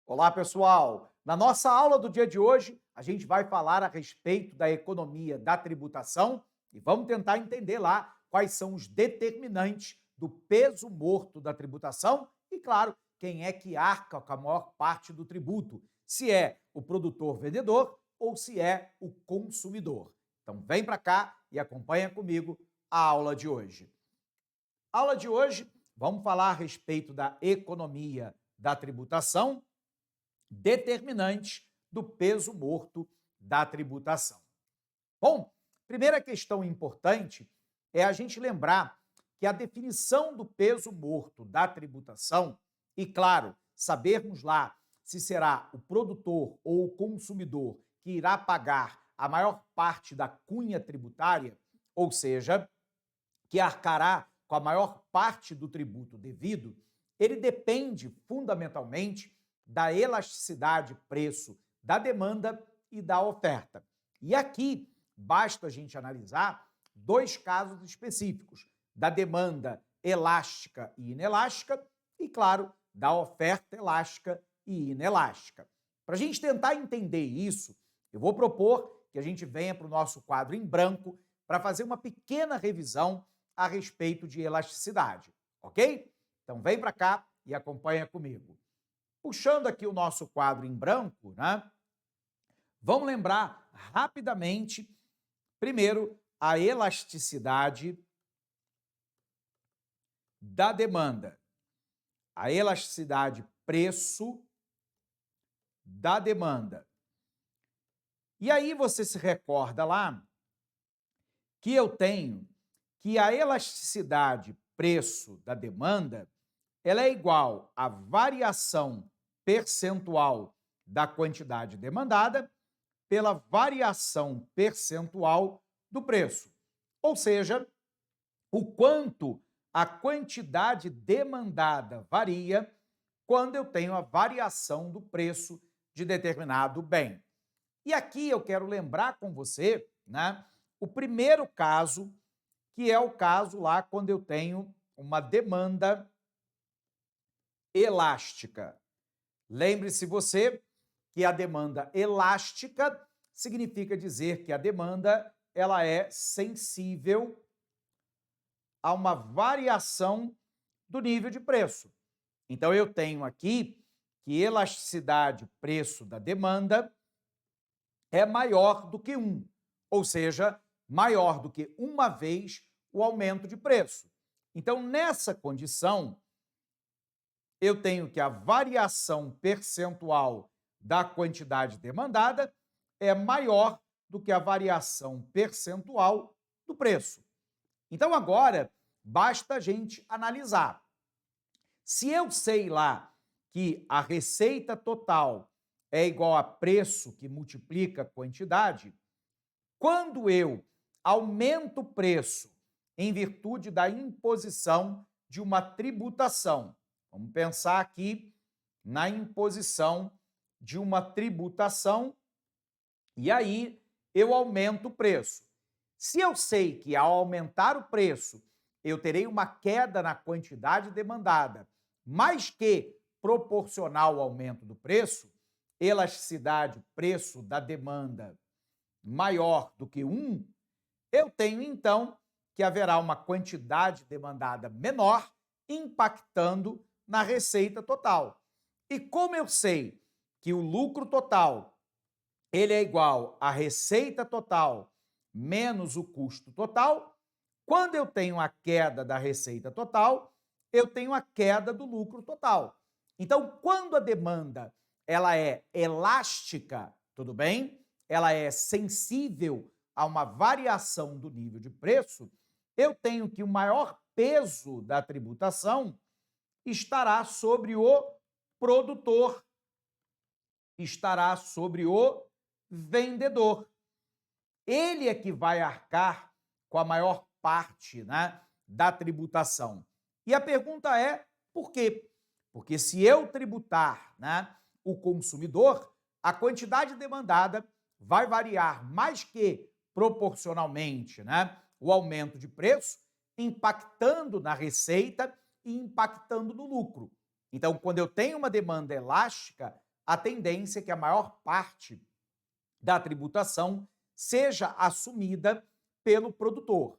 Olá, pessoal! Na nossa aula do dia de hoje, a gente vai falar a respeito da economia da tributação e vamos tentar entender lá quais são os determinantes do peso morto da tributação e, claro, quem é que arca com a maior parte do tributo, se é o produtor vendedor ou se é o consumidor. Então, vem para cá e acompanha comigo a aula de hoje. Aula de hoje, vamos falar a respeito da economia da tributação, determinantes do peso morto da tributação. Bom, primeira questão importante é a gente lembrar que a definição do peso morto da tributação, e claro, sabermos lá se será o produtor ou o consumidor que irá pagar a maior parte da cunha tributária, ou seja, que arcará com a maior parte do tributo devido, ele depende fundamentalmente da elasticidade preço da demanda e da oferta. E aqui basta a gente analisar dois casos específicos, da demanda elástica e inelástica e, claro, da oferta elástica e inelástica. Para a gente tentar entender isso, eu vou propor que a gente venha para o nosso quadro em branco para fazer uma pequena revisão a respeito de elasticidade, ok? Então vem para cá e acompanha comigo. Puxando aqui o nosso quadro em branco, né? Vamos lembrar rapidamente, primeiro, a elasticidade da demanda. A elasticidade preço da demanda. E aí você se recorda lá que eu tenho que a elasticidade preço da demanda ela é igual à variação percentual da quantidade demandada pela variação percentual do preço. Ou seja, o quanto a quantidade demandada varia quando eu tenho a variação do preço de determinado bem. E aqui eu quero lembrar com você, né, o primeiro caso, que é o caso lá quando eu tenho uma demanda elástica. Lembre-se você que a demanda elástica significa dizer que a demanda ela é sensível a uma variação do nível de preço. Então eu tenho aqui que elasticidade preço da demanda é maior do que 1, ou seja, maior do que uma vez o aumento de preço. Então, nessa condição, eu tenho que a variação percentual da quantidade demandada é maior do que a variação percentual do preço. Então, agora, basta a gente analisar. Se eu sei lá que a receita total é igual a preço que multiplica a quantidade, quando eu aumento o preço em virtude da imposição de uma tributação, vamos pensar aqui na imposição de uma tributação, e aí eu aumento o preço. Se eu sei que ao aumentar o preço, eu terei uma queda na quantidade demandada, mais que proporcional ao aumento do preço, elasticidade, preço da demanda maior do que 1, eu tenho então que haverá uma quantidade demandada menor impactando na receita total. E como eu sei que o lucro total ele é igual à receita total menos o custo total, quando eu tenho a queda da receita total, eu tenho a queda do lucro total. Então, quando a demanda ela é elástica, tudo bem? Ela é sensível a uma variação do nível de preço, eu tenho que o maior peso da tributação estará sobre o produtor, estará sobre o vendedor. Ele é que vai arcar com a maior parte, né, da tributação. E a pergunta é, por quê? Porque se eu tributar, né, o consumidor, a quantidade demandada vai variar mais que proporcionalmente, né, o aumento de preço, impactando na receita e impactando no lucro. Então, quando eu tenho uma demanda elástica, a tendência é que a maior parte da tributação seja assumida pelo produtor.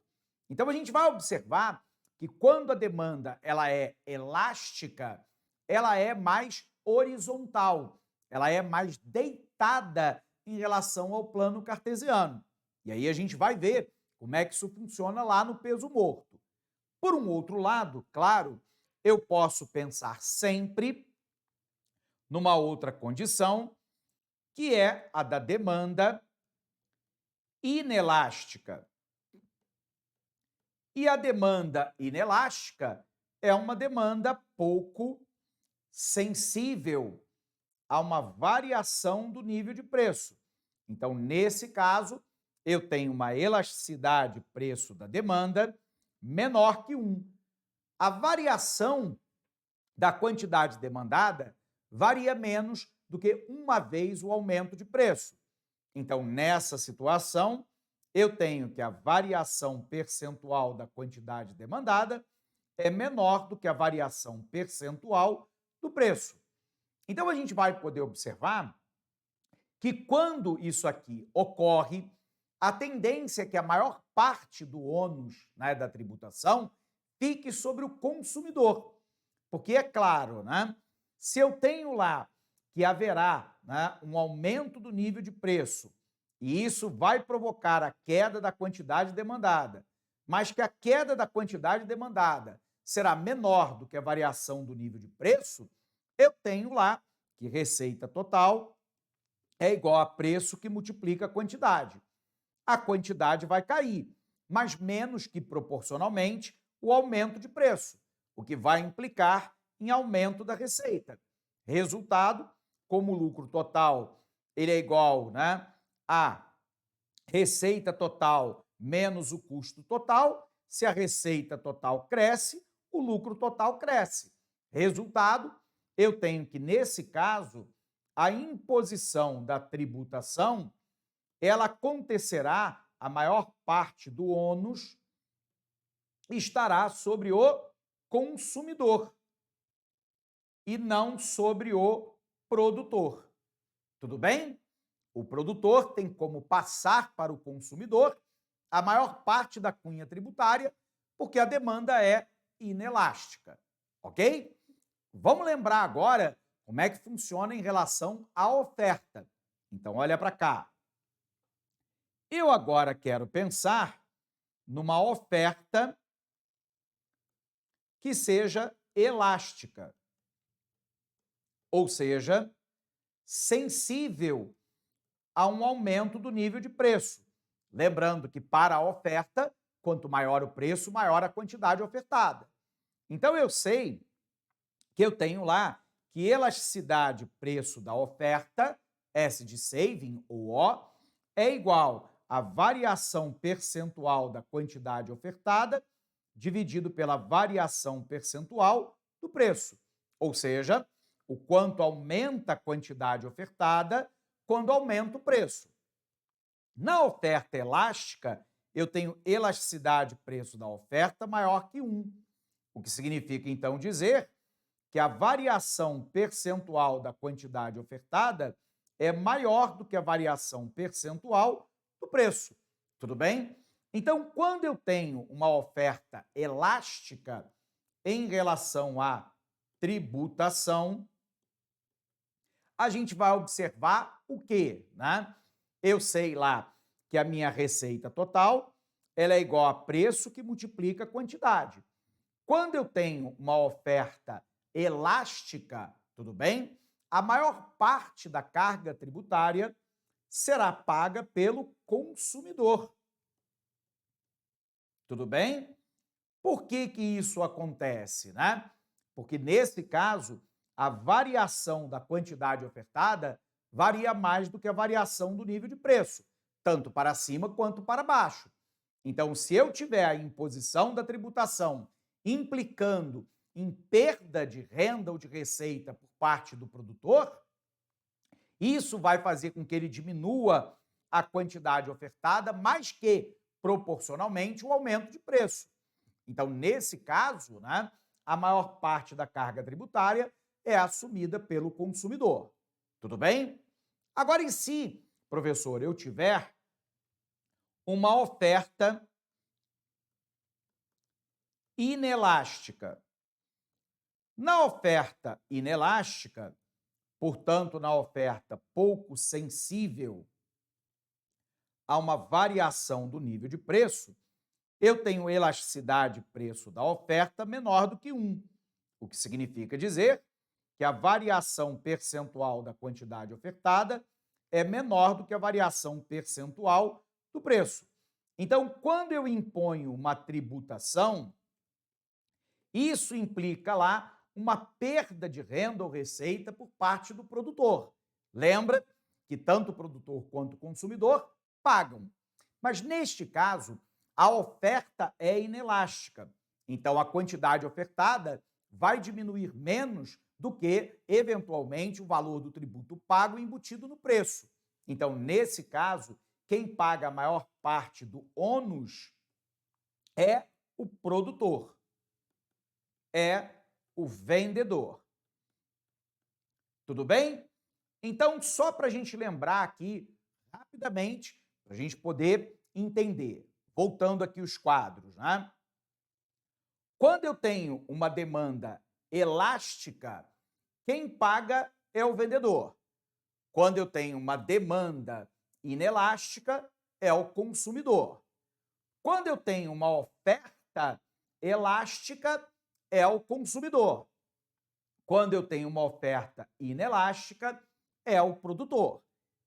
Então, a gente vai observar que quando a demanda ela é elástica, ela é mais horizontal, ela é mais deitada em relação ao plano cartesiano. E aí a gente vai ver como é que isso funciona lá no peso morto. Por um outro lado, claro, eu posso pensar sempre numa outra condição, que é a da demanda inelástica. E a demanda inelástica é uma demanda pouco sensível a uma variação do nível de preço. Então, nesse caso, eu tenho uma elasticidade preço da demanda menor que 1. A variação da quantidade demandada varia menos do que uma vez o aumento de preço. Então, nessa situação, eu tenho que a variação percentual da quantidade demandada é menor do que a variação percentual do preço. Então, a gente vai poder observar que quando isso aqui ocorre, a tendência é que a maior parte do ônus, né, da tributação fique sobre o consumidor. Porque é claro, né, se eu tenho lá que haverá, né, um aumento do nível de preço e isso vai provocar a queda da quantidade demandada, mas que a queda da quantidade demandada será menor do que a variação do nível de preço, eu tenho lá que receita total é igual a preço que multiplica a quantidade. A quantidade vai cair, mas menos que proporcionalmente o aumento de preço, o que vai implicar em aumento da receita. Resultado, como o lucro total ele é igual, né, a receita total menos o custo total, se a receita total cresce, o lucro total cresce. Resultado, eu tenho que, nesse caso, a imposição da tributação, ela acontecerá, a maior parte do ônus estará sobre o consumidor e não sobre o produtor. Tudo bem? O produtor tem como passar para o consumidor a maior parte da cunha tributária, porque a demanda é inelástica, ok? Vamos lembrar agora como é que funciona em relação à oferta. Então, olha para cá. Eu agora quero pensar numa oferta que seja elástica, ou seja, sensível a um aumento do nível de preço. Lembrando que para a oferta, quanto maior o preço, maior a quantidade ofertada. Então eu sei que eu tenho lá que elasticidade preço da oferta, S de saving ou O, é igual à variação percentual da quantidade ofertada dividido pela variação percentual do preço. Ou seja, o quanto aumenta a quantidade ofertada quando aumenta o preço. Na oferta elástica, eu tenho elasticidade preço da oferta maior que 1, o que significa, então, dizer que a variação percentual da quantidade ofertada é maior do que a variação percentual do preço. Tudo bem? Então, quando eu tenho uma oferta elástica em relação à tributação, a gente vai observar o quê, né? Eu sei lá que a minha receita total ela é igual a preço que multiplica a quantidade. Quando eu tenho uma oferta elástica, tudo bem? A maior parte da carga tributária será paga pelo consumidor. Tudo bem? Por que isso acontece, né? Porque nesse caso, a variação da quantidade ofertada varia mais do que a variação do nível de preço, tanto para cima quanto para baixo. Então, se eu tiver a imposição da tributação implicando em perda de renda ou de receita por parte do produtor, isso vai fazer com que ele diminua a quantidade ofertada, mais que proporcionalmente o aumento de preço. Então, nesse caso, né, a maior parte da carga tributária é assumida pelo consumidor. Tudo bem? Agora, e se, professor, eu tiver uma oferta inelástica? Na oferta inelástica, portanto, na oferta pouco sensível a uma variação do nível de preço, eu tenho elasticidade preço da oferta menor do que 1, o que significa dizer que a variação percentual da quantidade ofertada é menor do que a variação percentual do preço. Então, quando eu imponho uma tributação, isso implica lá uma perda de renda ou receita por parte do produtor. Lembra que tanto o produtor quanto o consumidor pagam. Mas neste caso, a oferta é inelástica. Então, a quantidade ofertada vai diminuir menos do que, eventualmente, o valor do tributo pago embutido no preço. Então, nesse caso, quem paga a maior parte do ônus é o produtor, é o vendedor. Tudo bem? Então, só para a gente lembrar aqui, rapidamente, para a gente poder entender, voltando aqui os quadros, né? Quando eu tenho uma demanda elástica, quem paga é o vendedor. Quando eu tenho uma demanda inelástica, é o consumidor. Quando eu tenho uma oferta elástica, é o consumidor. Quando eu tenho uma oferta inelástica, é o produtor.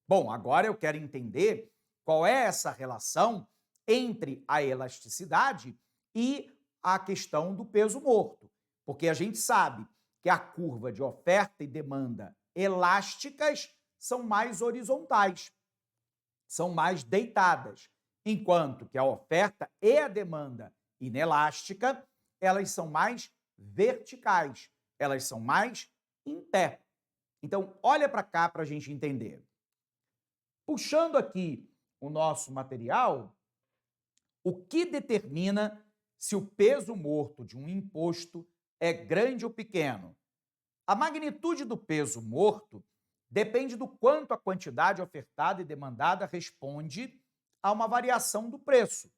Bom, agora eu quero entender qual é essa relação entre a elasticidade e a questão do peso morto. Porque a gente sabe que a curva de oferta e demanda elásticas são mais horizontais, são mais deitadas, enquanto que a oferta e a demanda inelástica, elas são mais verticais, elas são mais em pé. Então, olha para cá para a gente entender. Puxando aqui o nosso material, o que determina se o peso morto de um imposto é grande ou pequeno? A magnitude do peso morto depende do quanto a quantidade ofertada e demandada responde a uma variação do preço.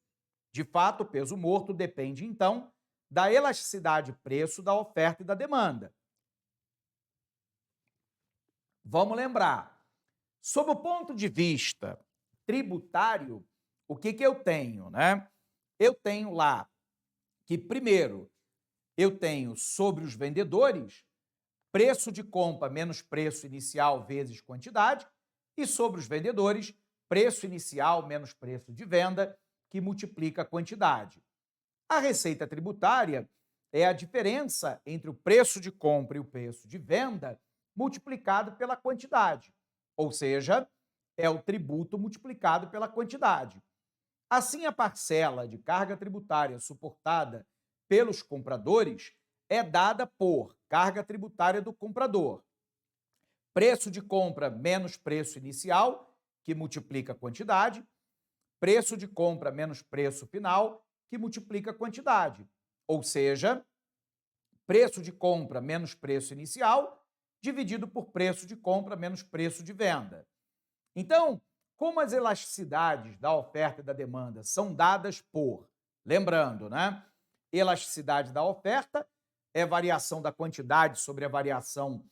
De fato, o peso morto depende, então, da elasticidade preço da oferta e da demanda. Vamos lembrar, sob o ponto de vista tributário, o que eu tenho, né? Eu tenho lá que, primeiro, eu tenho sobre os vendedores preço de compra menos preço inicial vezes quantidade, e sobre os vendedores, preço inicial menos preço de venda, que multiplica a quantidade. A receita tributária é a diferença entre o preço de compra e o preço de venda multiplicado pela quantidade, ou seja, é o tributo multiplicado pela quantidade. Assim, a parcela de carga tributária suportada pelos compradores é dada por carga tributária do comprador, preço de compra menos preço inicial, que multiplica a quantidade, preço de compra menos preço final, que multiplica a quantidade. Ou seja, preço de compra menos preço inicial, dividido por preço de compra menos preço de venda. Então, como as elasticidades da oferta e da demanda são dadas por, lembrando, né? Elasticidade da oferta é variação da quantidade sobre a variação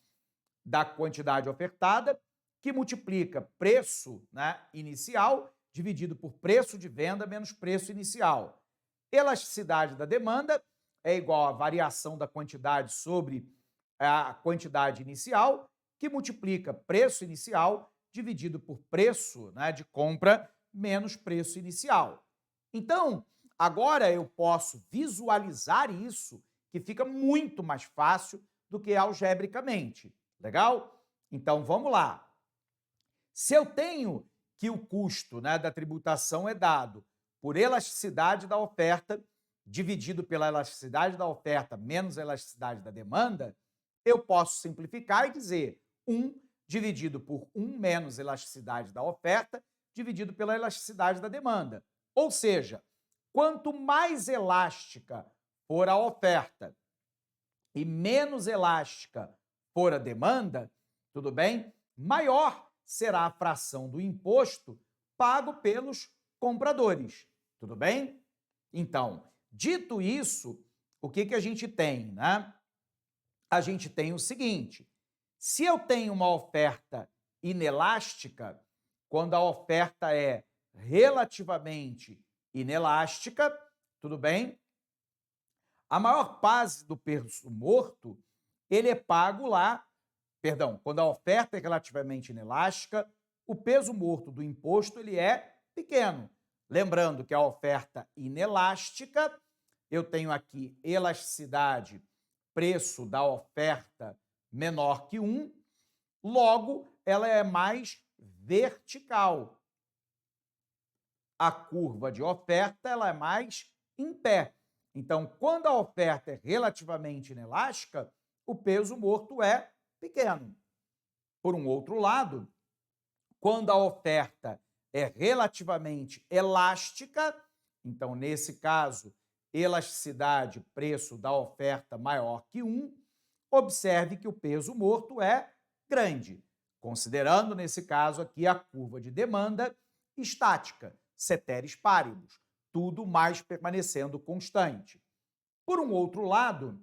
da quantidade ofertada, que multiplica preço, né, inicial dividido por preço de venda menos preço inicial. Elasticidade da demanda é igual à variação da quantidade sobre a quantidade inicial, que multiplica preço inicial dividido por preço, né, de compra menos preço inicial. Então, agora eu posso visualizar isso, que fica muito mais fácil do que algebricamente. Legal? Então, vamos lá. Se eu tenho que o custo, né, da tributação é dado por elasticidade da oferta dividido pela elasticidade da oferta menos a elasticidade da demanda, eu posso simplificar e dizer 1 dividido por 1 menos elasticidade da oferta dividido pela elasticidade da demanda. Ou seja, quanto mais elástica for a oferta e menos elástica for a demanda, tudo bem? maior será a fração do imposto pago pelos compradores. Tudo bem? Então, dito isso, o que a gente tem, né? A gente tem o seguinte: se eu tenho uma oferta inelástica, quando a oferta é relativamente inelástica, tudo bem? A maior parte do peso morto, ele é pago lá, perdão, quando a oferta é relativamente inelástica, o peso morto do imposto ele é pequeno. Lembrando que a oferta inelástica, eu tenho aqui elasticidade, preço da oferta menor que 1, logo ela é mais vertical. A curva de oferta ela é mais em pé. Então, quando a oferta é relativamente inelástica, o peso morto é pequeno. Por um outro lado, quando a oferta é relativamente elástica, então, nesse caso, elasticidade, preço da oferta maior que 1, observe que o peso morto é grande, considerando, nesse caso aqui, a curva de demanda estática, ceteris paribus, tudo mais permanecendo constante. Por um outro lado,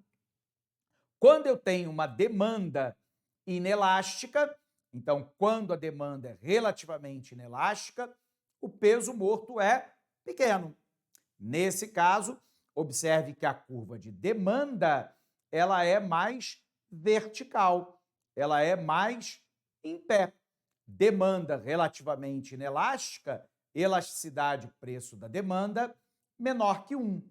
quando eu tenho uma demanda inelástica, então, quando a demanda é relativamente inelástica, o peso morto é pequeno. Nesse caso, observe que a curva de demanda ela é mais vertical, ela é mais em pé. Demanda relativamente inelástica, elasticidade preço da demanda menor que 1.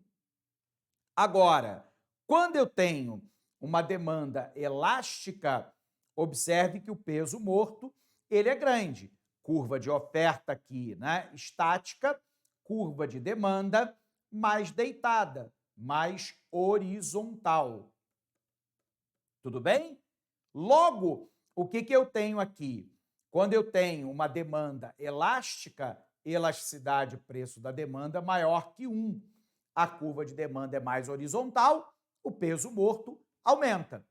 Agora, quando eu tenho uma demanda elástica, observe que o peso morto ele é grande. Curva de oferta aqui, né, estática, curva de demanda mais deitada, mais horizontal. Tudo bem? Logo, o que eu tenho aqui? Quando eu tenho uma demanda elástica, elasticidade preço da demanda maior que 1. A curva de demanda é mais horizontal, o peso morto aumenta.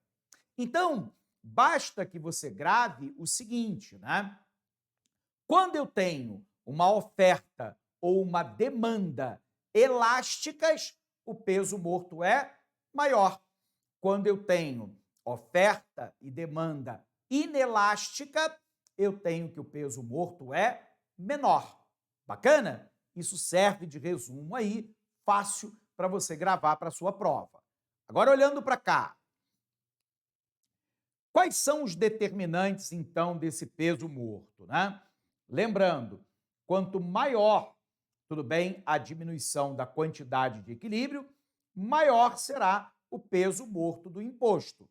Então, basta que você grave o seguinte, né? Quando eu tenho uma oferta ou uma demanda elásticas, o peso morto é maior. Quando eu tenho oferta e demanda inelástica, eu tenho que o peso morto é menor. Bacana? Isso serve de resumo aí, fácil para você gravar para a sua prova. Agora, olhando para cá, quais são os determinantes, então, desse peso morto, né? Lembrando, quanto maior, tudo bem, a diminuição da quantidade de equilíbrio, maior será o peso morto do imposto.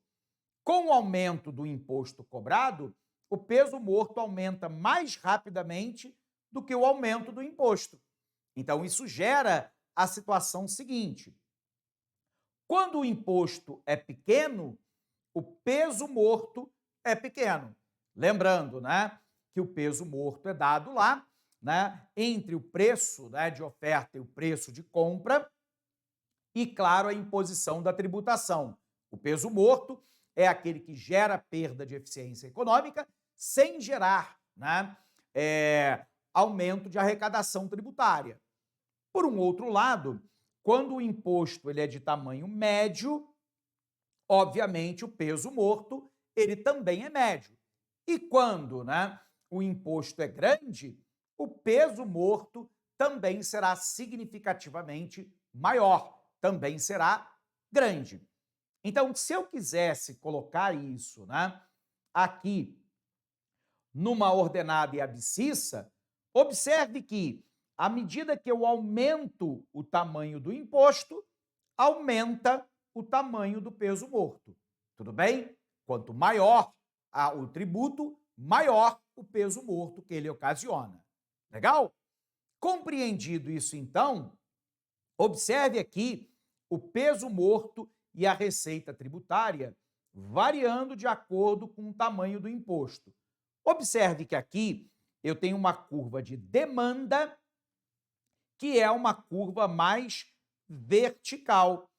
Com o aumento do imposto cobrado, o peso morto aumenta mais rapidamente do que o aumento do imposto. Então, isso gera a situação seguinte: quando o imposto é pequeno, o peso morto é pequeno. Lembrando, né, que o peso morto é dado lá, né, entre o preço, né, de oferta e o preço de compra e, claro, a imposição da tributação. O peso morto é aquele que gera perda de eficiência econômica sem gerar, né, aumento de arrecadação tributária. Por um outro lado, quando o imposto ele é de tamanho médio, obviamente o peso morto ele também é médio. E quando, né, o imposto é grande, o peso morto também será significativamente maior, também será grande. Então, se eu quisesse colocar isso, né, aqui numa ordenada e abscissa, observe que, à medida que eu aumento o tamanho do imposto, aumenta o tamanho do peso morto. Tudo bem? Quanto maior o tributo, maior o peso morto que ele ocasiona. Legal? Compreendido isso, então, observe aqui o peso morto e a receita tributária variando de acordo com o tamanho do imposto. Observe que aqui eu tenho uma curva de demanda, que é uma curva mais vertical.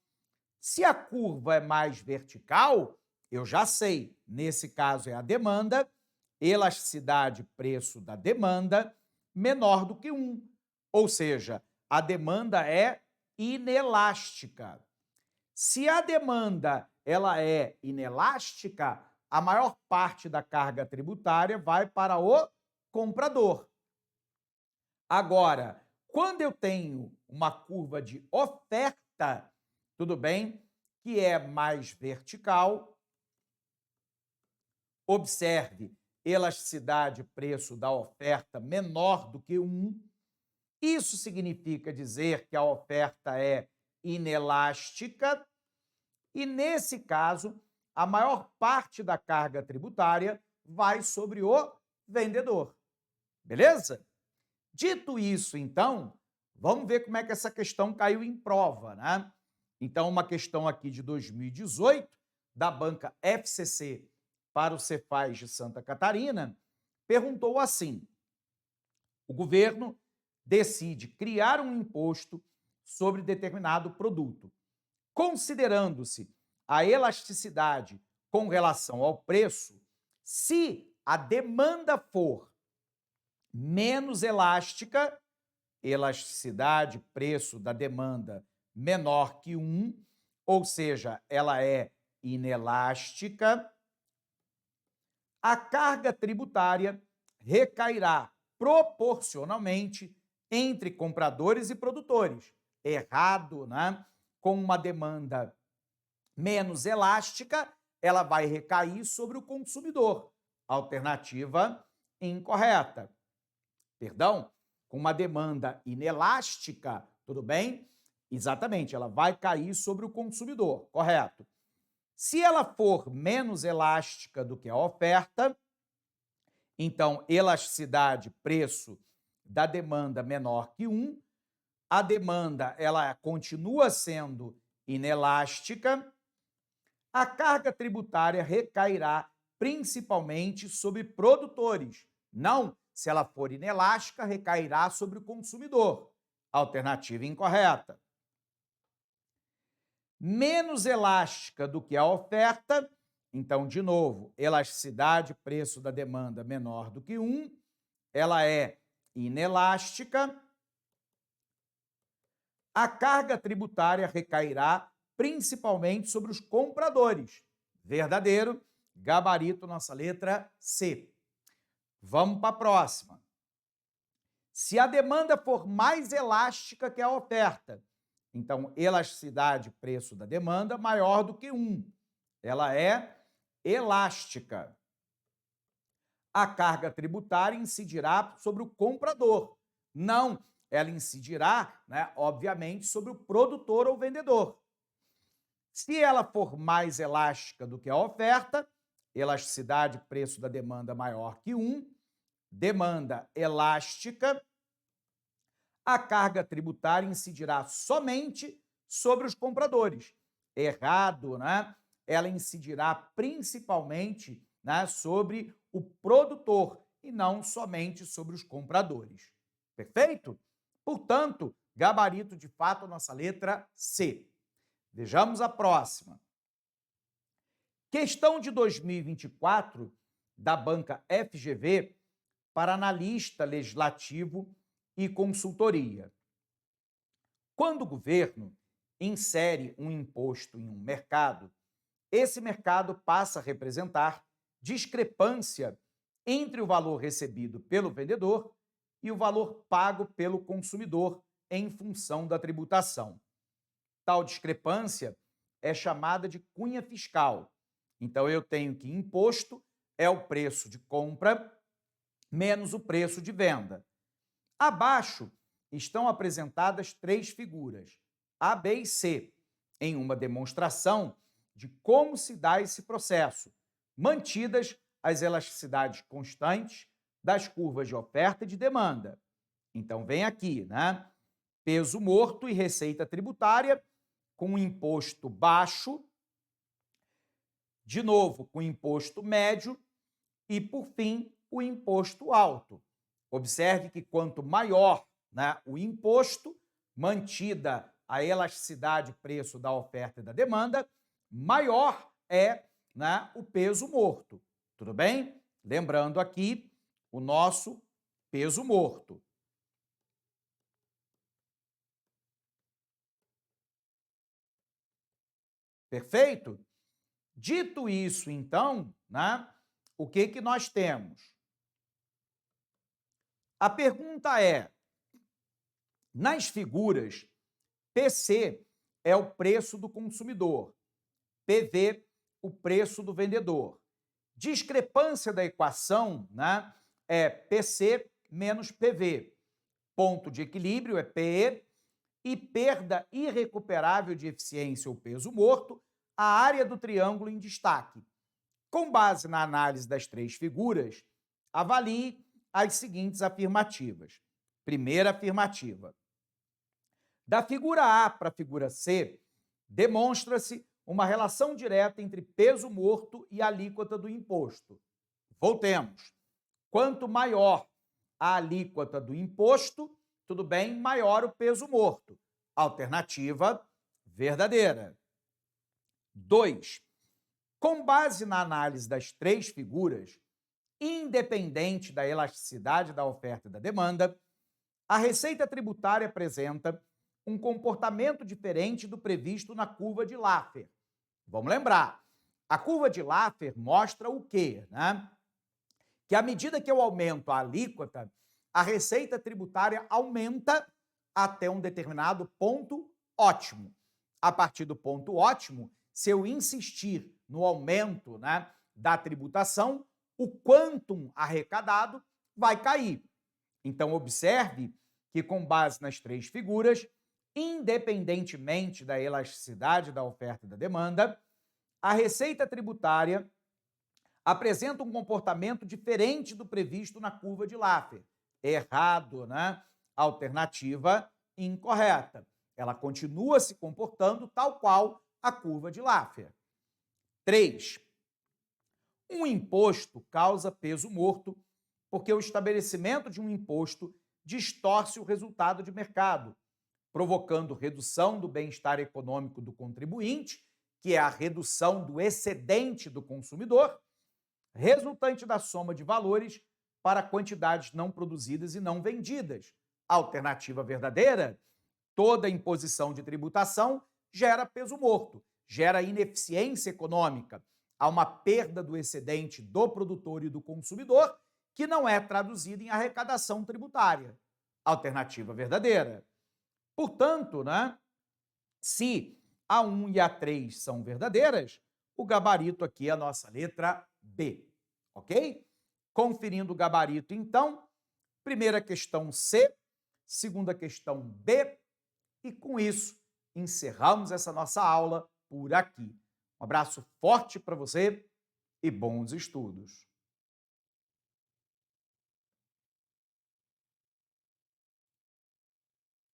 Se a curva é mais vertical, eu já sei, nesse caso é a demanda, elasticidade preço da demanda menor do que 1. Ou seja, a demanda é inelástica. Se a demanda ela é inelástica, a maior parte da carga tributária vai para o comprador. Agora, quando eu tenho uma curva de oferta, tudo bem, que é mais vertical, observe, elasticidade preço da oferta menor do que 1. Isso significa dizer que a oferta é inelástica e, nesse caso, a maior parte da carga tributária vai sobre o vendedor. Beleza? Dito isso, então, vamos ver como é que essa questão caiu em prova, né? Então, uma questão aqui de 2018, da banca FCC para o Cefaz de Santa Catarina, perguntou assim: o governo decide criar um imposto sobre determinado produto, considerando-se a elasticidade com relação ao preço, se a demanda for menos elástica, elasticidade, preço da demanda menor que 1, ou seja, ela é inelástica, a carga tributária recairá proporcionalmente entre compradores e produtores. Errado, né? Com uma demanda menos elástica, ela vai recair sobre o consumidor. Alternativa incorreta. Perdão, com uma demanda inelástica, tudo bem? Exatamente, ela vai cair sobre o consumidor, correto. Se ela for menos elástica do que a oferta, então elasticidade, preço da demanda menor que 1, a demanda ela continua sendo inelástica, a carga tributária recairá principalmente sobre produtores. Não, se ela for inelástica, recairá sobre o consumidor. Alternativa incorreta. Menos elástica do que a oferta, então, de novo, elasticidade, preço da demanda menor do que 1, ela é inelástica. A carga tributária recairá principalmente sobre os compradores. Verdadeiro, gabarito, nossa letra C. Vamos para a próxima. Se a demanda for mais elástica que a oferta, então elasticidade, preço da demanda, maior do que 1. Ela é elástica. A carga tributária incidirá sobre o comprador. Não, ela incidirá, né, obviamente, sobre o produtor ou vendedor. Se ela for mais elástica do que a oferta, elasticidade, preço da demanda maior que 1, demanda elástica, a carga tributária incidirá somente sobre os compradores. Errado, né? Ela incidirá principalmente, né, sobre o produtor e não somente sobre os compradores. Perfeito? Portanto, gabarito de fato nossa letra C. Vejamos a próxima. Questão de 2024 da banca FGV para analista legislativo e consultoria. Quando o governo insere um imposto em um mercado, esse mercado passa a representar discrepância entre o valor recebido pelo vendedor e o valor pago pelo consumidor em função da tributação. Tal discrepância é chamada de cunha fiscal. Então, eu tenho que imposto é o preço de compra menos o preço de venda. Abaixo estão apresentadas 3 figuras, A, B e C, em uma demonstração de como se dá esse processo, mantidas as elasticidades constantes das curvas de oferta e de demanda. Então, vem aqui, né? Peso morto e receita tributária com imposto baixo, de novo com imposto médio e, por fim, o imposto alto. Observe que quanto maior, né, o imposto, mantida a elasticidade preço da oferta e da demanda, maior é, né, o peso morto. Tudo bem? Lembrando aqui o nosso peso morto. Perfeito? Dito isso, então, né, o que que nós temos? A pergunta é, nas figuras, PC é o preço do consumidor, PV, o preço do vendedor. Discrepância da equação, né, é PC menos PV. Ponto de equilíbrio é PE e perda irrecuperável de eficiência ou peso morto, a área do triângulo em destaque. Com base na análise das três figuras, avalie as seguintes afirmativas. Primeira afirmativa. Da figura A para a figura C, demonstra-se uma relação direta entre peso morto e alíquota do imposto. Voltemos. Quanto maior a alíquota do imposto, tudo bem, maior o peso morto. Alternativa verdadeira. 2. Com base na análise das três figuras, independente da elasticidade da oferta e da demanda, a receita tributária apresenta um comportamento diferente do previsto na curva de Laffer. Vamos lembrar, a curva de Laffer mostra o quê, né? Que à medida que eu aumento a alíquota, a receita tributária aumenta até um determinado ponto ótimo. A partir do ponto ótimo, se eu insistir no aumento, né, da tributação, o quantum arrecadado vai cair. Então, observe que, com base nas três figuras, independentemente da elasticidade da oferta e da demanda, a receita tributária apresenta um comportamento diferente do previsto na curva de Laffer. Errado, né? Alternativa incorreta. Ela continua se comportando tal qual a curva de Laffer. 3. Um imposto causa peso morto porque o estabelecimento de um imposto distorce o resultado de mercado, provocando redução do bem-estar econômico do contribuinte, que é a redução do excedente do consumidor, resultante da soma de valores para quantidades não produzidas e não vendidas. Alternativa verdadeira, toda imposição de tributação gera peso morto, gera ineficiência econômica. Há uma perda do excedente do produtor e do consumidor que não é traduzida em arrecadação tributária. Alternativa verdadeira. Portanto, né, se a 1 e a 3 são verdadeiras, o gabarito aqui é a nossa letra B, ok? Conferindo o gabarito, então, primeira questão C, segunda questão B, e com isso encerramos essa nossa aula por aqui. Um abraço forte para você e bons estudos.